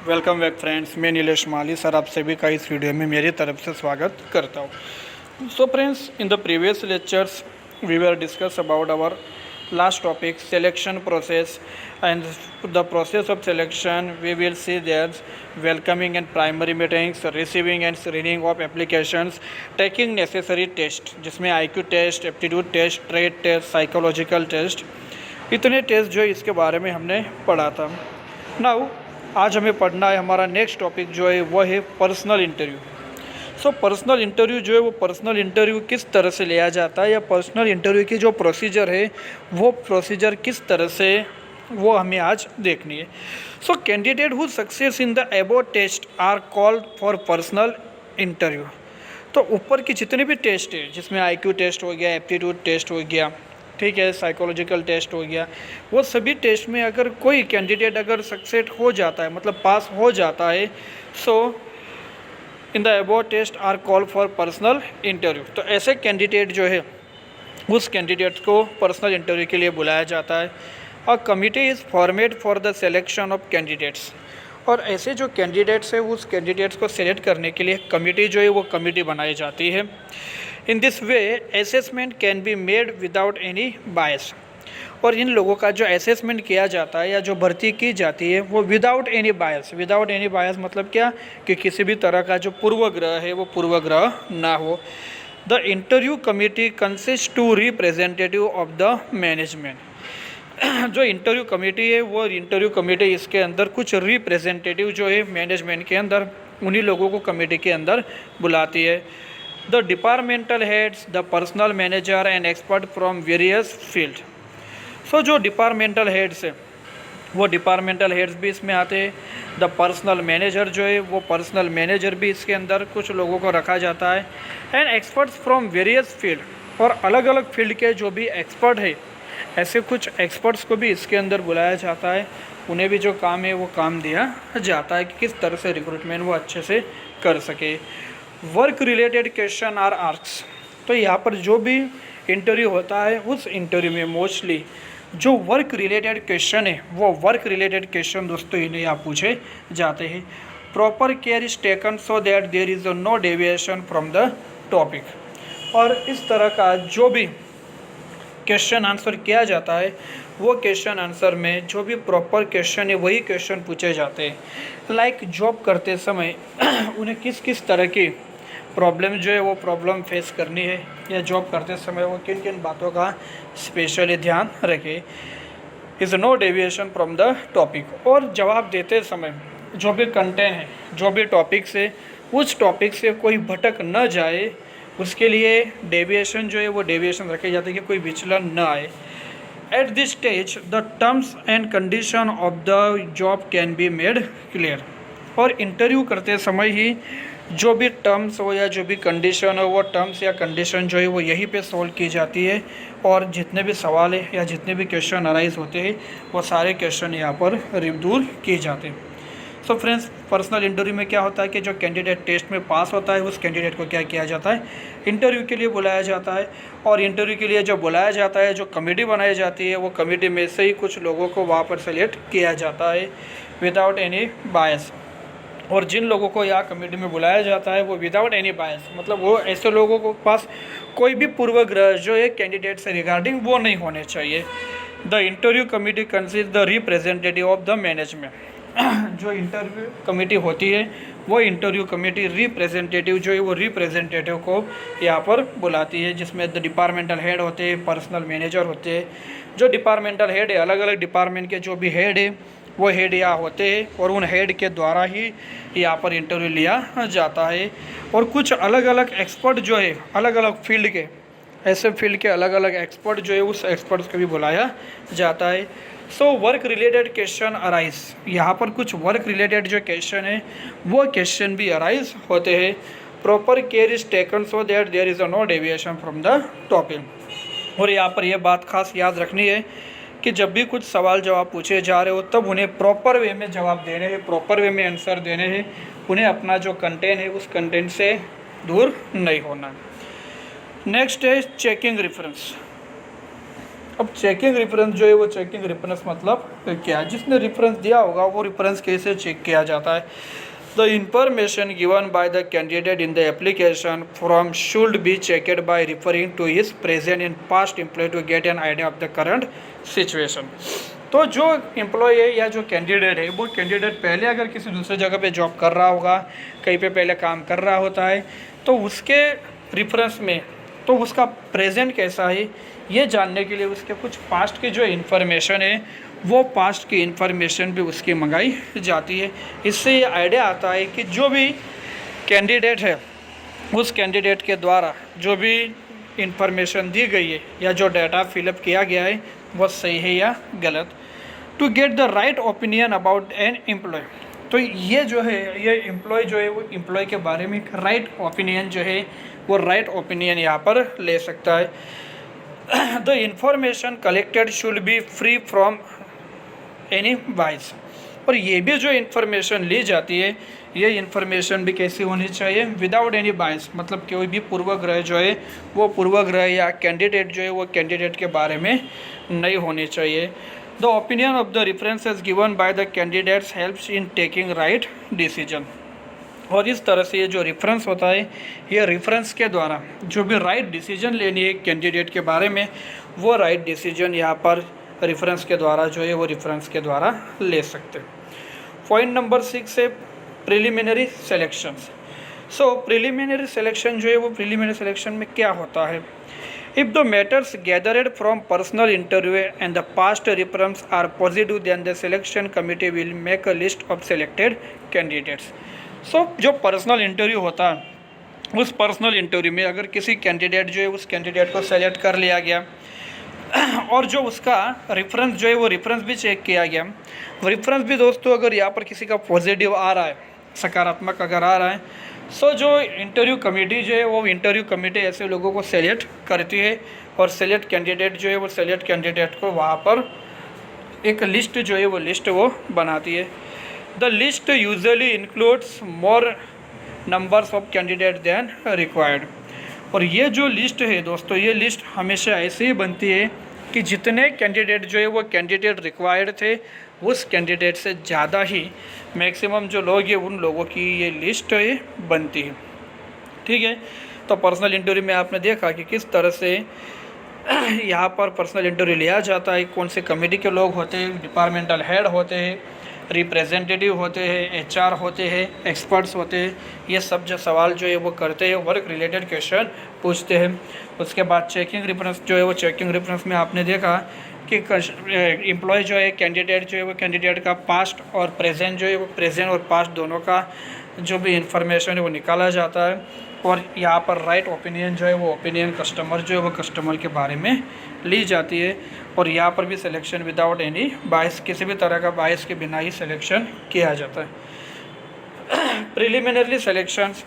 Welcome back friends, मैं नीलेश माली sir आप सभी का इस वीडियो में मेरी तरफ से स्वागत करता हूँ। So friends, in the previous lectures we were discuss about our last topic selection process and the process of selection we will see there welcoming and primary meetings, receiving and screening of applications, taking necessary test जिसमें IQ test, aptitude test, trade test, psychological test, इतने test जो है इसके बारे में हमने पढ़ा था। नाउ आज हमें पढ़ना है हमारा नेक्स्ट टॉपिक जो है वो है personal interview. So personal interview जो है वो पर्सनल इंटरव्यू किस तरह से लिया जाता है या पर्सनल इंटरव्यू की जो प्रोसीजर है वो प्रोसीजर किस तरह से वो हमें आज देखनी है। So candidate who success in the above test are called for personal interview. तो ऊपर की जितने भी टेस्ट है जिसमें IQ टेस्ट हो गया, एप्टीट्यूड टेस्ट हो गया, ठीक है, साइकोलॉजिकल टेस्ट हो गया, वो सभी टेस्ट में अगर कोई कैंडिडेट अगर सक्सेस हो जाता है मतलब पास हो जाता है, so in the above test are call for personal interview. तो ऐसे कैंडिडेट जो है उस कैंडिडेट को पर्सनल इंटरव्यू के लिए बुलाया जाता है। A committee is formed for the selection of candidates. और ऐसे जो कैंडिडेट्स है उस कैंडिडेट्स को सिलेक्ट करने के लिए कमिटी जो है वो कमिटी बनाई जाती है। In this way assessment can be made without any बायस। और इन लोगों का जो असेसमेंट किया जाता है या जो भर्ती की जाती है वो विदाउट एनी बायस। विदाउट एनी बायस मतलब क्या कि किसी भी तरह का जो पूर्वग्रह है वो पूर्वग्रह ना हो। The interview committee consist to representative of the management. जो इंटरव्यू कमेटी है वो इंटरव्यू कमेटी इसके अंदर कुछ रिप्रेजेंटेटिव जो है मैनेजमेंट के अंदर उन्हीं लोगों को कमेटी के अंदर बुलाती है। The departmental heads, the personal manager and expert from various field. So जो डिपार्टमेंटल हेड्स है वो डिपार्टमेंटल हेड्स भी इसमें आते हैं। द पर्सनल मैनेजर जो है वो पर्सनल मैनेजर भी इसके अंदर कुछ लोगों को रखा जाता है। And experts from various field, और अलग अलग फील्ड के जो भी एक्सपर्ट है ऐसे कुछ एक्सपर्ट्स को भी इसके अंदर बुलाया जाता है। उन्हें भी जो काम है वो काम दिया जाता है कि किस तरह से रिक्रूटमेंट वो अच्छे से कर सके। Work related question are asks. तो यहाँ पर जो भी इंटरव्यू होता है उस इंटरव्यू में मोस्टली जो वर्क रिलेटेड क्वेश्चन है वो वर्क रिलेटेड क्वेश्चन दोस्तों इन्हें यहाँ पूछे जाते हैं। Proper care is taken so that there is no deviation from the topic. और इस तरह का जो भी क्वेश्चन आंसर किया जाता है वो क्वेश्चन आंसर में जो भी प्रॉपर क्वेश्चन है वही क्वेश्चन पूछे जाते हैं। लाइक जॉब करते समय उन्हें किस किस तरह की प्रॉब्लम जो है वो प्रॉब्लम फेस करनी है या जॉब करते समय वो किन किन बातों का स्पेशली ध्यान रखे। Is no deviation from the topic. और जवाब देते समय जो भी कंटेंट है जो भी टॉपिक से उस टॉपिक से कोई भटक न जाए उसके लिए डेविएशन जो है वो डेविएशन रखे जाते हैं कि कोई विचलन न आए। At this stage the terms and condition of the job can be made clear. और इंटरव्यू करते समय ही जो भी टर्म्स हो या जो भी कंडीशन हो वो टर्म्स या कंडीशन जो है वो यहीं पे सॉल्व की जाती है। और जितने भी सवाल है या जितने भी क्वेश्चन अराइज होते हैं वो सारे क्वेश्चन यहाँ पर दूर किए जाते हैं। सो फ्रेंड्स, पर्सनल इंटरव्यू में क्या होता है कि जो कैंडिडेट टेस्ट में पास होता है उस कैंडिडेट को क्या किया जाता है, इंटरव्यू के लिए बुलाया जाता है। और इंटरव्यू के लिए जो बुलाया जाता है जो कमेटी बनाई जाती है वो कमेटी में से ही कुछ लोगों को वहाँ पर सेलेक्ट किया जाता है विदाउट एनी बायस। और जिन लोगों को यहाँ कमेटी में बुलाया जाता है वो विदाउट एनी बायस मतलब वो ऐसे लोगों को पास कोई भी पूर्वग्रह जो है कैंडिडेट से रिगार्डिंग वो नहीं होने चाहिए। The interview committee consist the representative of the management. जो इंटरव्यू कमेटी होती है वो इंटरव्यू कमेटी रिप्रेजेंटेटिव जो है वो रिप्रेजेंटेटिव को यहाँ पर बुलाती है, जिसमें द डिपार्टमेंटल हेड होते हैं, पर्सनल मैनेजर होते हैं। जो डिपार्टमेंटल हेड है अलग अलग डिपार्टमेंट के जो भी हेड है वो हेड यहाँ होते हैं और उन हेड के द्वारा ही यहाँ पर इंटरव्यू लिया जाता है। और कुछ अलग अलग एक्सपर्ट जो है अलग अलग फील्ड के ऐसे फील्ड के अलग अलग एक्सपर्ट जो है उस एक्सपर्ट्स को भी बुलाया जाता है। So work related question arise. यहाँ पर कुछ वर्क रिलेटेड जो क्वेश्चन है वो क्वेश्चन भी अराइज होते हैं। Proper care is taken so that there is no deviation from the topic. और यहाँ पर यह बात खास याद रखनी है कि जब भी कुछ सवाल जवाब पूछे जा रहे हो तब उन्हें प्रॉपर वे में जवाब देने हैं, प्रॉपर वे में आंसर देने हैं। उन्हें अपना जो कंटेंट है उस कंटेंट से दूर नहीं होना। नेक्स्ट है चेकिंग रेफरेंस। अब चेकिंग रेफरेंस जो है वो चेकिंग रेफरेंस मतलब क्या है, जिसने रेफरेंस दिया होगा वो रेफरेंस कैसे चेक किया जाता है। The information given by the candidate in the application form should be checked by referring to his present in past employ to get an idea of the current situation. तो जो employ है या जो candidate है वो candidate पहले अगर किसी दूसरे जगह पे जॉब कर रहा होगा, कहीं पे पहले काम कर रहा होता है, तो उसके रेफरेंस में तो उसका प्रेजेंट कैसा है ये जानने के लिए उसके कुछ पास्ट की जो इन्फॉर्मेशन है वो पास्ट की इन्फॉर्मेशन भी उसकी मंगाई जाती है। इससे ये आइडिया आता है कि जो भी कैंडिडेट है उस कैंडिडेट के द्वारा जो भी इंफॉर्मेशन दी गई है या जो डाटा फिलअप किया गया है वो सही है या गलत। To get the right opinion about an employ, तो ये जो है ये एम्प्लॉय जो है वो एम्प्लॉय के बारे में राइट ओपिनियन जो है वो राइट ओपिनियन यहाँ पर ले सकता है। The information collected should be free from any बाइस, और ये भी जो इन्फॉर्मेशन ली जाती है ये इन्फॉर्मेशन भी कैसी होनी चाहिए, विदाउट एनी बाइस, मतलब कोई भी पूर्वाग्रह जो है वो पूर्वाग्रह या कैंडिडेट जो है वो कैंडिडेट के बारे में नहीं होनी चाहिए। The opinion of the references given by the candidates helps in taking right decision, और इस तरह से ये जो रेफरेंस होता है ये रेफरेंस के द्वारा जो भी राइट डिसीजन लेनी है कैंडिडेट के बारे में वो राइट डिसीजन यहाँ पर रेफरेंस के द्वारा जो है वो रेफरेंस के द्वारा ले सकते हैं। पॉइंट नंबर 6 है preliminary selections. So preliminary selection जो है वो प्रिलिमिनरी सिलेक्शन में क्या होता है, if the matters gathered from personal interview and the past reference are positive then the selection committee will make a list of selected candidates. So जो personal interview होता है उस पर्सनल इंटरव्यू में अगर किसी कैंडिडेट जो है उस कैंडिडेट को सेलेक्ट कर लिया गया और जो उसका रेफरेंस जो है वो रेफरेंस भी चेक किया गया, रेफरेंस भी दोस्तों अगर यहाँ पर किसी का पॉजिटिव आ रहा है, सकारात्मक अगर आ रहा है, सो जो इंटरव्यू कमेटी जो है वो इंटरव्यू कमेटी ऐसे लोगों को सेलेक्ट करती है और सेलेक्ट कैंडिडेट जो है वो सेलेक्ट कैंडिडेट को वहाँ पर एक लिस्ट जो है वो लिस्ट वो बनाती है। The list usually includes more numbers of candidate than required, और ये जो लिस्ट है दोस्तों ये लिस्ट हमेशा ऐसे ही बनती है कि जितने कैंडिडेट जो है वो कैंडिडेट रिक्वायर्ड थे उस कैंडिडेट से ज़्यादा ही मैक्सिमम जो लोग हैं उन लोगों की ये लिस्ट है बनती है। ठीक है, तो पर्सनल इंटरव्यू में आपने देखा कि किस तरह से यहाँ पर पर्सनल इंटरव्यू लिया जाता है, कौन से कमेटी के लोग होते हैं, डिपार्टमेंटल हेड होते हैं, रिप्रेजेंटेटिव होते हैं, एचआर होते हैं, एक्सपर्ट्स होते हैं, ये सब जो सवाल जो है वो करते हैं, वर्क रिलेटेड क्वेश्चन पूछते हैं। उसके बाद चेकिंग रेफरेंस जो है वो चेकिंग रेफरेंस में आपने देखा कि एम्प्लॉय जो है कैंडिडेट जो है वो कैंडिडेट का पास्ट और प्रेजेंट जो है वो प्रेजेंट और पास्ट दोनों का जो भी इंफॉर्मेशन है वो निकाला जाता है, और यहाँ पर राइट ओपिनियन जो है वो ओपिनियन कस्टमर जो है वो कस्टमर के बारे में ली जाती है, और यहाँ पर भी सिलेक्शन विदाउट एनी बाइस, किसी भी तरह का बाइस के बिना ही सिलेक्शन किया जाता है। Preliminary selections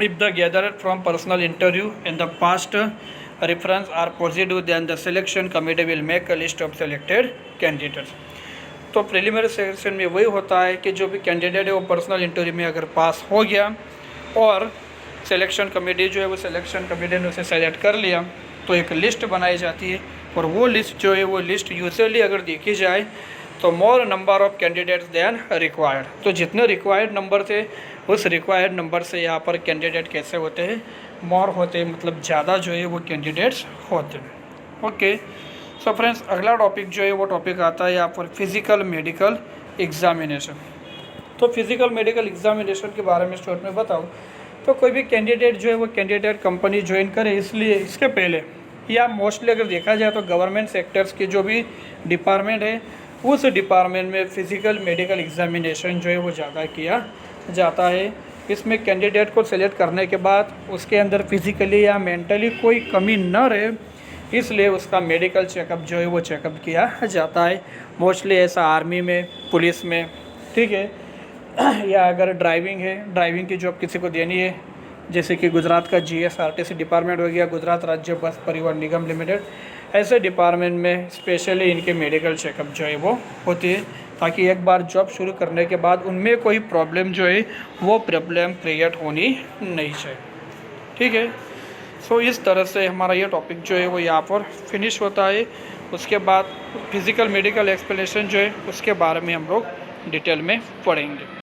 if the gathered from personal interview and the past reference are positive then the selection committee will make a list of selected candidates. तो प्रिलिमिनरी सिलेक्शन में वही होता है कि जो भी कैंडिडेट है वो पर्सनल इंटरव्यू में अगर पास हो गया और सिलेक्शन कमेटी जो है वो सिलेक्शन कमेटी ने उसे सेलेक्ट कर लिया तो एक लिस्ट बनाई जाती है, और वो लिस्ट जो है वो लिस्ट यूजुअली अगर देखी जाए तो more number of candidates than required, तो जितने रिक्वायर्ड नंबर थे उस रिक्वायर्ड नंबर से यहाँ पर कैंडिडेट कैसे होते हैं, मोर होते हैं, मतलब ज़्यादा जो है वो कैंडिडेट्स होते हैं। ओके, सो फ्रेंड्स अगला टॉपिक जो है वो टॉपिक आता है यहाँ पर फिज़िकल मेडिकल एग्जामिनेशन। तो फिज़िकल मेडिकल एग्जामिनेशन के बारे में शॉर्ट में बताऊँ तो कोई भी कैंडिडेट जो है वो कैंडिडेट कंपनी ज्वाइन करे, इसलिए इसके पहले या मोस्टली अगर देखा जाए तो गवर्नमेंट सेक्टर्स के जो भी डिपार्टमेंट है उस डिपार्टमेंट में फ़िज़िकल मेडिकल एग्जामिनेशन जो है वो ज़्यादा किया जाता है। इसमें कैंडिडेट को सिलेक्ट करने के बाद उसके अंदर फिज़िकली या मेंटली कोई कमी न रहे, इसलिए उसका मेडिकल चेकअप जो है वो चेकअप किया जाता है। मोस्टली ऐसा आर्मी में, पुलिस में, ठीक है, या अगर ड्राइविंग है, ड्राइविंग की जॉब किसी को देनी है, जैसे कि गुजरात का GSRTC डिपार्टमेंट हो गया, गुजरात राज्य बस परिवहन निगम लिमिटेड, ऐसे डिपार्टमेंट में स्पेशली इनके मेडिकल चेकअप जो है वो होती है, ताकि एक बार जॉब शुरू करने के बाद उनमें कोई प्रॉब्लम जो है वो प्रॉब्लम क्रिएट होनी नहीं चाहिए। ठीक है, सो इस तरह से हमारा ये टॉपिक जो है वो यहाँ पर फिनिश होता है। उसके बाद फिज़िकल मेडिकल एक्सप्लेनेशन जो है उसके बारे में हम लोग डिटेल में पढ़ेंगे।